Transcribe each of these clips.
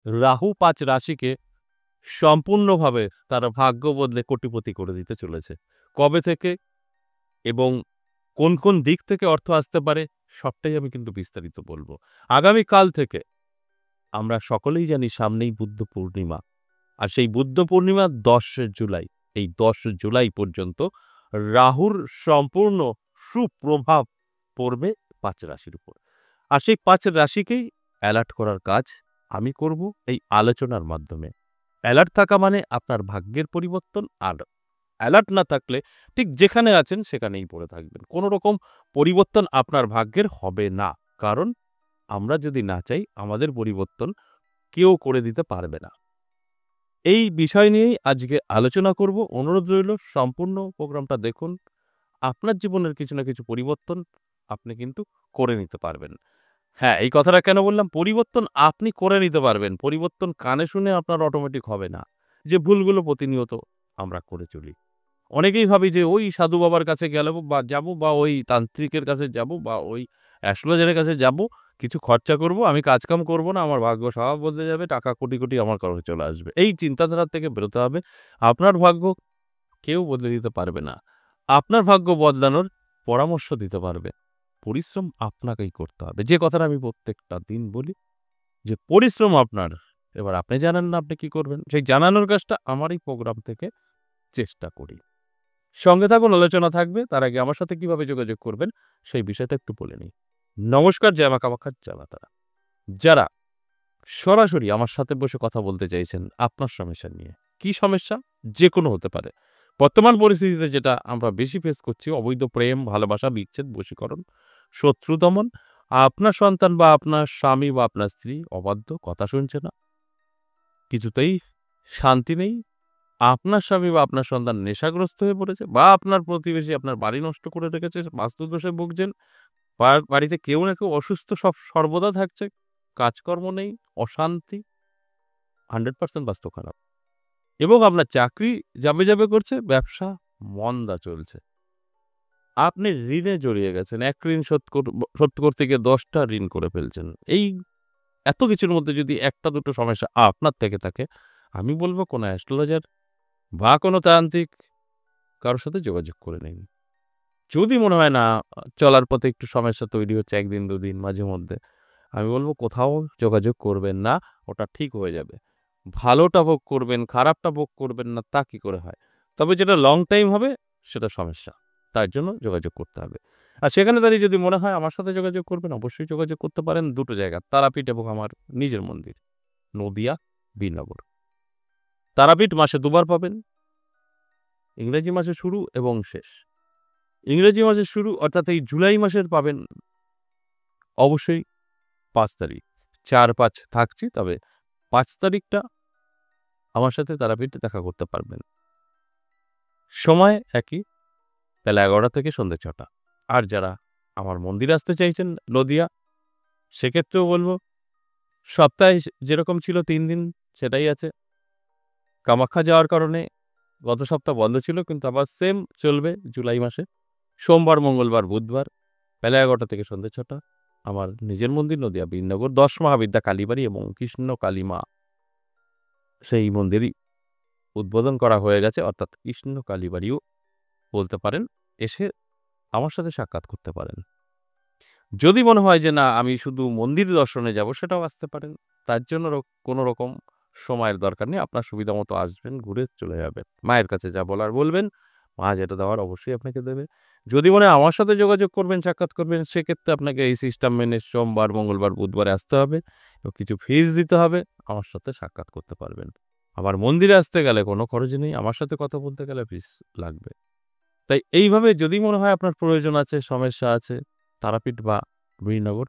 রাহু ৫ রাশিকে সম্পূর্ণভাবে তার ভাগ্য বদলে কোটিপতি করে দিতে চলেছে। কবে থেকে এবং কোন, কোন দিক থেকে অর্থ আসতে পারে সবটাই আমি কিন্তু বিস্তারিত বলব। আগামীকাল থেকে আমরা সকলেই জানি সামনেই বুদ্ধ পূর্ণিমা। আর সেই বুদ্ধ পূর্ণিমা ১০ জুলাই। এই ১০ জুলাই পর্যন্ত রাহুর সম্পূর্ণ সুপ্রভাব পড়বে ৫ রাশির উপর। আর সেই ৫ রাশিকেই অ্যালার্ট করার কাজ আমি করব এই আলোচনার মাধ্যমে। অ্যালার্ট থাকা মানে আপনার ভাগ্যের পরিবর্তন, আর অ্যালার্ট না থাকলে ঠিক যেখানে আছেন সেখানেই পড়ে থাকবেন। কোনো রকম পরিবর্তন আপনার ভাগ্যের হবে না। কারণ আমরা যদি না চাই আমাদের পরিবর্তন কেউ করে দিতে পারবে না। এই বিষয় নিয়েই আজকে আলোচনা করব। অনুরোধ রইল সম্পূর্ণ প্রোগ্রামটা দেখুন। আপনার জীবনের কিছু না কিছু পরিবর্তন আপনি কিন্তু করে নিতে পারবেন। হ্যাঁ, এই কথাটা কেন বললাম? পরিবর্তন আপনি করে নিতে পারবেন। পরিবর্তন কানে শুনে আপনার অটোমেটিক হবে না। যে ভুলগুলো প্রতিনিয়ত আমরা করে চলি। অনেকেই ভাবি যে ওই সাধু বাবার কাছে গেলেও বা যাবো, বা ওই তান্ত্রিকের কাছে যাবো, বা ওই অ্যাস্ট্রোলজারের কাছে যাবো, কিছু খরচা করব, আমি কাজকাম করব না, আমার ভাগ্য স্বভাব বদলে যাবে, টাকা কোটি, কোটি আমার ঘরে চলে আসবে। এই চিন্তাধারা থেকে বেরোতে হবে। আপনার ভাগ্য কেউ বদলে দিতে পারবে না। আপনার ভাগ্য বদলানোর পরামর্শ দিতে পারবে। পরিশ্রম আপনাকেই করতে হবে। যে কথাটা আমি প্রত্যেকটা দিন বলি যে পরিশ্রম আপনার। এবার আপনি জানেন না আপনি কি করবেন। সেই জানানোর কাজটা আমার এই প্রোগ্রাম থেকে চেষ্টা করি। সঙ্গে থাকুন, আলোচনা থাকবে। তার আগে আমার সাথে কিভাবে যোগাযোগ করবেন সেই বিষয়টা একটু বলে নিই। নমস্কার, জয় মা কামাখ্যা, জয় মা তারা। যারা সরাসরি আমার সাথে বসে কথা বলতে চাইছেন আপনার সমস্যা নিয়ে, কি সমস্যা? যেকোনো হতে পারে। বর্তমান পরিস্থিতিতে যেটা আমরা বেশি ফেস করছি, অবৈধ প্রেম, ভালোবাসা, বিচ্ছেদ, বশীকরণ, শত্রু দমন, আপনার সন্তান বা আপনার স্বামী বা আপনার স্ত্রী অবাধ্য, কথা শুনছে না, কিছুতেই শান্তি নেই, আপনার স্বামী বা আপনার সন্তান নেশাগ্রস্ত হয়ে পড়েছে, বা আপনার প্রতিবেশী আপনার বাড়ি নষ্ট করে রেখেছে, বাস্তুদোষে ভুগছেন, বাড়িতে কেউ না কেউ অসুস্থ সর্বদা থাকছে, কাজকর্ম নেই, অশান্তি, 100% বাস্তু খারাপ। এবং আপনার চাকরি যাবে, যাবে করছে, ব্যবসা মন্দা চলছে। আপনি ঋণে জড়িয়ে গেছেন। এক ঋণ শোধ করতে গিয়ে ১০ টা ঋণ করে ফেলছেন। এই এত কিছুর মধ্যে যদি ১ টা ২ টো সমস্যা আপনার থেকে থাকে, আমি বলব কোনো অ্যাস্ট্রোলজার বা কোনো তান্ত্রিক কারো সাথে যোগাযোগ করে নিন। যদি মনে হয় না চলার পথে একটু সমস্যা তৈরি হচ্ছে ১ দিন ২ দিন মাঝে মধ্যে, আমি বলব কোথাও যোগাযোগ করবেন না, ওটা ঠিক হয়ে যাবে। ভালোটা ভোগ করবেন, খারাপটা ভোগ করবেন না, তা কি করে হয়? তবে যেটা লং টাইম হবে সেটা সমস্যা। তার জন্য যোগাযোগ করতে হবে। আর সেখানে দাঁড়িয়ে যদি মনে হয় আমার সাথে যোগাযোগ করবেন, অবশ্যই যোগাযোগ করতে পারেন। ২ টো জায়গা, তারাপীঠ এবং আমার নিজের মন্দির, নদিয়া, বীরনগর। তারাপীঠ মাসে ২ বার পাবেন। ইংরেজি মাসে শুরু এবং শেষ। ইংরেজি মাসের শুরু অর্থাৎ এই জুলাই মাসের পাবেন অবশ্যই ৫ তারিখ। ৪-৫ থাকছি, তবে ৫ তারিখটা আমার সাথে তারাপীঠে দেখা করতে পারবেন। সময় একই, বেলা ১১টা থেকে সন্ধ্যে ৬টা। আর যারা আমার মন্দিরে আসতে চাইছেন নদিয়া, সেক্ষেত্রেও বলব সপ্তাহে যেরকম ছিল ৩ দিন সেটাই আছে। কামাখ্যা যাওয়ার কারণে গত সপ্তাহ বন্ধ ছিল, কিন্তু আবার সেম চলবে জুলাই মাসে। সোমবার, মঙ্গলবার, বুধবার বেলা ১১টা থেকে সন্ধ্যে ৬টা। আমার নিজের মন্দির নদিয়া বীরনগর ১০ মহাবিদ্যা কালীবাড়ি এবং কৃষ্ণ কালীমা সেই মন্দিরই উদ্বোধন করা হয়ে গেছে, অর্থাৎ কৃষ্ণ কালীবাড়িও বলতে পারেন। এসে আমার সাথে সাক্ষাৎ করতে পারেন। যদি মনে হয় যে না আমি শুধু মন্দির দর্শনে যাব, সেটাও আসতে পারেন। তার জন্য কোনো রকম সময়ের দরকার নেই। আপনার সুবিধা মতো আসবেন, ঘুরে চলে যাবেন। মায়ের কাছে যা বলার বলবেন, মা যেটা দেওয়ার অবশ্যই আপনাকে দেবে। যদি মনে হয় আমার সাথে যোগাযোগ করবেন, সাক্ষাৎ করবেন, সেক্ষেত্রে আপনাকে এই সিস্টেম মেনে সোমবার, মঙ্গলবার, বুধবারে আসতে হবে এবং কিছু ফিস দিতে হবে। আমার সাথে সাক্ষাৎ করতে পারবেন। আমার মন্দিরে আসতে গেলে কোনো খরচ নেই। আমার সাথে কথা বলতে গেলে ফিস লাগবে। তাই এইভাবে যদি মনে হয় আপনার প্রয়োজন আছে, সমস্যা আছে, তারাপীঠ বা বীরনগর,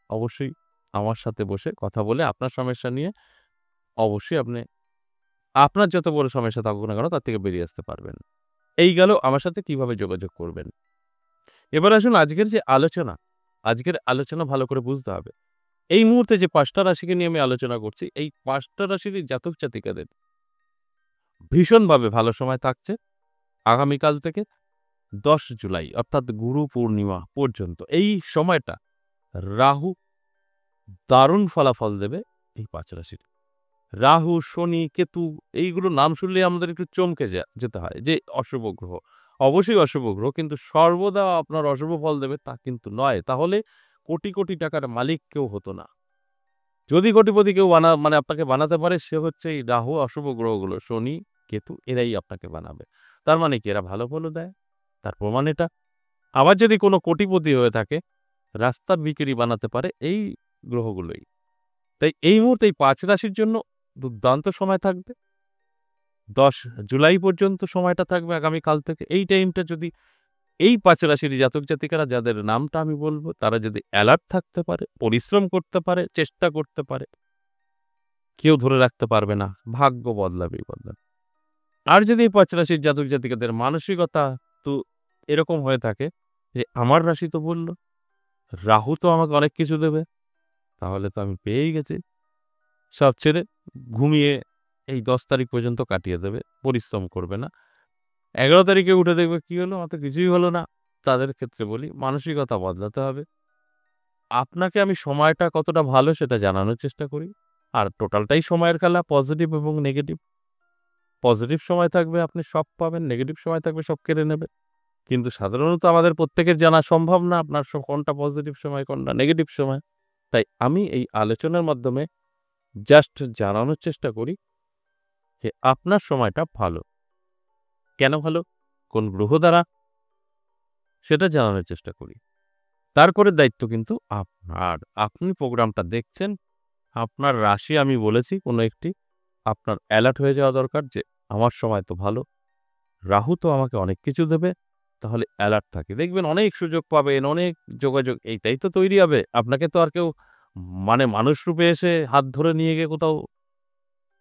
অবশ্যই আমার সাথে বসে কথা বলে আপনার সমস্যা নিয়ে অবশ্যই আপনার যত বড় সমস্যা থাকুক না কেন তার থেকে বেরিয়ে আসতে পারবেন। এই গেল আমার সাথে কিভাবে যোগাযোগ করবেন। এবার আসুন আজকের যে আলোচনা, আজকের আলোচনা ভালো করে বুঝতে হবে। এই মুহূর্তে যে ৫ টা রাশিকে নিয়ে আমি আলোচনা করছি, এই ৫ টা রাশিরই জাতক জাতিকাদের ভীষণভাবে ভালো সময় থাকছে আগামীকাল থেকে ১০ জুলাই অর্থাৎ গুরু পূর্ণিমা পর্যন্ত। এই সময়টা রাহু দারুণ ফলাফল দেবে এই ৫ রাশির। রাহু, শনি, কেতু এইগুলো নাম শুনলে আমাদের একটু চমকে যেতে হয় যে অশুভ গ্রহ। অবশ্যই অশুভ গ্রহ, কিন্তু সর্বদা আপনার অশুভ ফল দেবে তা কিন্তু নয়। তাহলে কোটি, কোটি টাকার মালিক কেউ হতো না। যদি কোটিপতি কেউ মানে আপনাকে বানাতে পারে সে হচ্ছে এই রাহু, অশুভ গ্রহগুলো শনি, কেতু এরাই আপনাকে বানাবে। তার মানে কি এরা ভালো ফলও দেয়? তার প্রমাণ এটা। আবার যদি কোনো কোটিপতি হয়ে থাকে, রাস্তার ভিখারি বানাতে পারে এই গ্রহগুলোই। তাই এই মুহূর্তে এই ৫ রাশির জন্য দুর্দান্ত সময় থাকবে। ১০ জুলাই পর্যন্ত সময়টা থাকবে আগামীকাল থেকে। এই টাইমটা যদি এই ৫ রাশির জাতক-জাতিকারা যাদের নামটা আমি বলব, তারা যদি অ্যালার্ট থাকতে পারে, পরিশ্রম করতে পারে, চেষ্টা করতে পারে, কেউ ধরে রাখতে পারবে না। ভাগ্য বদলাবেই বদলাবে। আর যদি এই ৫ রাশির জাতক-জাতিকাদের মানসিকতা তো এরকম হয়ে থাকে যে, আমার রাশি তো বলল, রাহু তো আমাকে অনেক কিছু দেবে, তাহলে তো আমি পেয়েই গেছি। সব ছেড়ে ঘুমিয়ে এই ১০ তারিখ পর্যন্ত কাটিয়ে দেবে, পরিশ্রম করবে না। ১১ তারিখে উঠে দেখবে কি হলো? আমার তো কিছুই হলো না। তাদের ক্ষেত্রে বলি মানসিকতা বদলাতে হবে। আপনাকে আমি সময়টা কতটা ভালো সেটা জানানোর চেষ্টা করি। আর টোটালটাই সময়ের খেলা, পজিটিভ এবং নেগেটিভ। পজিটিভ সময় থাকবে আপনি সব পাবেন, নেগেটিভ সময় থাকবে সব কেড়ে নেবে। কিন্তু সাধারণত আমাদের প্রত্যেকের জানা সম্ভব না আপনার কোনটা পজিটিভ সময়, কোনটা নেগেটিভ সময়। তাই আমি এই আলোচনার মাধ্যমে জাস্ট জানানোর চেষ্টা করি যে আপনার সময়টা ভালো। কেন ভালো? কোন গ্রহ দ্বারা? সেটা জানানোর চেষ্টা করি। তারপরের দায়িত্ব কিন্তু আপনার। আপনি প্রোগ্রামটা দেখছেন, আপনার রাশি আমি বলেছি কোনো একটি, আপনার অ্যালার্ট হয়ে যাওয়া দরকার যে আমার সময় তো ভালো। রাহু তো আমাকে অনেক কিছু দেবে, তাহলে অ্যালার্ট থাকি। দেখবেন অনেক সুযোগ পাবেন, অনেক যোগাযোগ এইটাই তো তৈরি হবে। আপনাকে তো আর কেউ মানে মানুষ রূপে এসে হাত ধরে নিয়ে গিয়ে কোথাও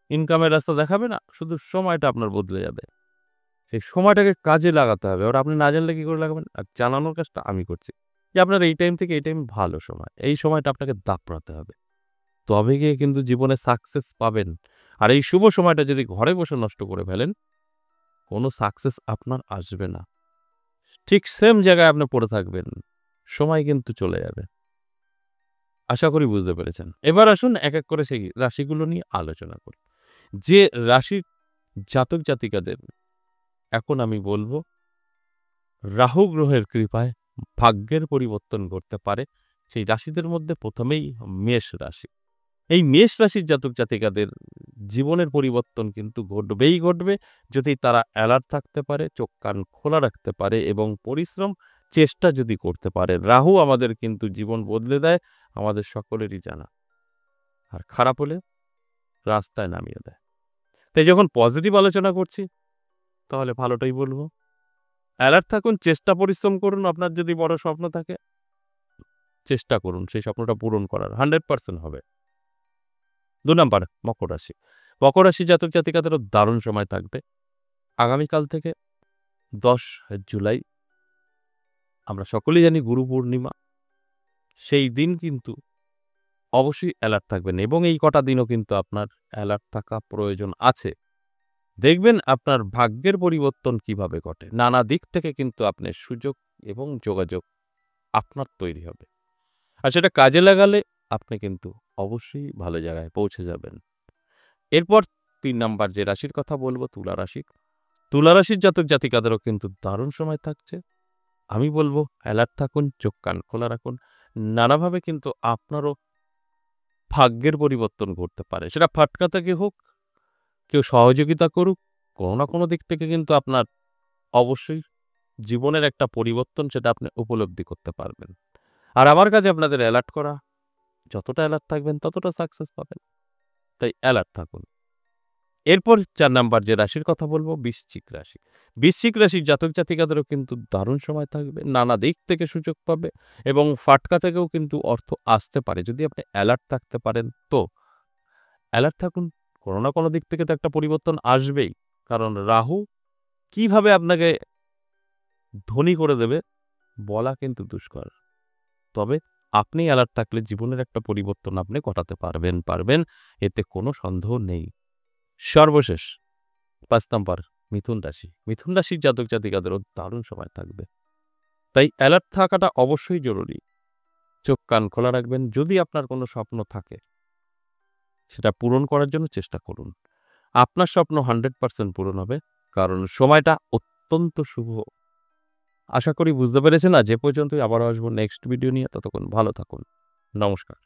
ইনকামের রাস্তা দেখাবে না। শুধু সময়টা আপনার বদলে যাবে। সেই সময়টাকে কাজে লাগাতে হবে। এবার আপনি না জানলে কি করে লাগাবেন? আর জানানোর কাজটা আমি করছি। যে আপনার এই টাইম থেকে এই টাইম ভালো সময়। এই সময়টা আপনাকে দাপড়াতে হবে। তবে গিয়ে কিন্তু জীবনে সাকসেস পাবেন। আর এই শুভ সময়টা যদি ঘরে বসে নষ্ট করে ফেলেন, কোনো সাকসেস আপনার আসবে না। ঠিক সেম জায়গায় আপনি পড়ে থাকবেন। সময় কিন্তু চলে যাবে। আশা করি বুঝতে পেরেছেন। এবার আসুন এক, এক করে সেই রাশিগুলো নিয়ে আলোচনা করি। যে রাশির জাতক-জাতিকাদের এখন আমি বলব রাহু গ্রহের কৃপায় ভাগ্যের পরিবর্তন করতে পারে, সেই রাশিদের মধ্যে ১ম এই মেষ রাশি। এই মেষ রাশির জাতক-জাতিকাদের জীবনের পরিবর্তন কিন্তু ঘটবেই ঘটবে যদি তারা অ্যালার্ট থাকতে পারে, চোখ কান খোলা রাখতে পারে এবং পরিশ্রম চেষ্টা যদি করতে পারে। রাহু আমাদের কিন্তু জীবন বদলে দেয়, আমাদের সকলেরই জানা। আর খারাপ হলে রাস্তায় নামিয়ে দেয়। তাই যখন পজিটিভ আলোচনা করছি, তাহলে ভালোটাই বলব। অ্যালার্ট থাকুন, চেষ্টা পরিশ্রম করুন। আপনার যদি বড় স্বপ্ন থাকে, চেষ্টা করুন সেই স্বপ্নটা পূরণ করার। 100% হবে। ২ নাম্বার মকর রাশি। মকর রাশি জাতক-জাতিকাদেরও দারুণ সময় থাকবে। আগামীকাল থেকে ১০ জুলাই আমরা সকলেই জানি গুরু পূর্ণিমা। সেই দিন কিন্তু অবশ্যই অ্যালার্ট থাকবেন এবং এই কটা দিনও কিন্তু আপনার অ্যালার্ট থাকা প্রয়োজন আছে। দেখবেন আপনার ভাগ্যের পরিবর্তন কিভাবে ঘটে। নানা দিক থেকে কিন্তু আপনার সুযোগ এবং যোগাযোগ আপনার তৈরি হবে। আর সেটা কাজে লাগালে আপনি কিন্তু অবশ্যই ভালো জায়গায় পৌঁছে যাবেন। এরপর ৩ নাম্বার যে রাশির কথা বলব তুলা রাশি। তুলা রাশির জাতক-জাতিকাদেরও কিন্তু দারুণ সময় থাকছে। আমি বলব অ্যালার্ট থাকুন, চোখ কান খোলা রাখুন। নানাভাবে কিন্তু আপনারও ভাগ্যের পরিবর্তন ঘটতে পারে। সেটা ফাটকা থেকে হোক, কেউ সহযোগিতা করুক, কোনো না কোনো দিক থেকে কিন্তু আপনার অবশ্যই জীবনের একটা পরিবর্তন সেটা আপনি উপলব্ধি করতে পারবেন। আর আমার কাছে আপনাদের অ্যালার্ট করা, যতটা অ্যালার্ট থাকবেন ততটা সাকসেস পাবেন। তাই অ্যালার্ট থাকুন। এরপর ৪ নাম্বার যে রাশির কথা বলব বৃশ্চিক রাশি। বৃশ্চিক রাশির জাতক-জাতিকাদেরও কিন্তু দারুণ সময় থাকবে। নানা দিক থেকে সুযোগ পাবে এবং ফাটকা থেকেও কিন্তু অর্থ আসতে পারে। যদি আপনি অ্যালার্ট থাকতে পারেন তো। অ্যালার্ট থাকুন। কোনো না কোনো দিক থেকে তো একটা পরিবর্তন আসবেই। কারণ রাহু কিভাবে আপনাকে ধনী করে দেবে বলা কিন্তু দুষ্কর। তবে আপনি অ্যালার্ট থাকলে জীবনের একটা পরিবর্তন আপনি ঘটাতে পারবেন। এতে কোনো সন্দেহ নেই। সর্বশেষ ৫ নাম্বার মিথুন রাশি। মিথুন রাশির জাতক-জাতিকাদেরও দারুণ সময় থাকবে। তাই অ্যালার্ট থাকাটা অবশ্যই জরুরি। চোখ কান খোলা রাখবেন। যদি আপনার কোনো স্বপ্ন থাকে, সেটা পূরণ করার জন্য চেষ্টা করুন। আপনার স্বপ্ন 100% পূরণ হবে। কারণ সময়টা অত্যন্ত শুভ। আশা করি বুঝতে পেরেছেন। আজ এ পর্যন্তই। আবারও আসবো নেক্সট ভিডিও নিয়ে। ততক্ষণ ভালো থাকুন। নমস্কার।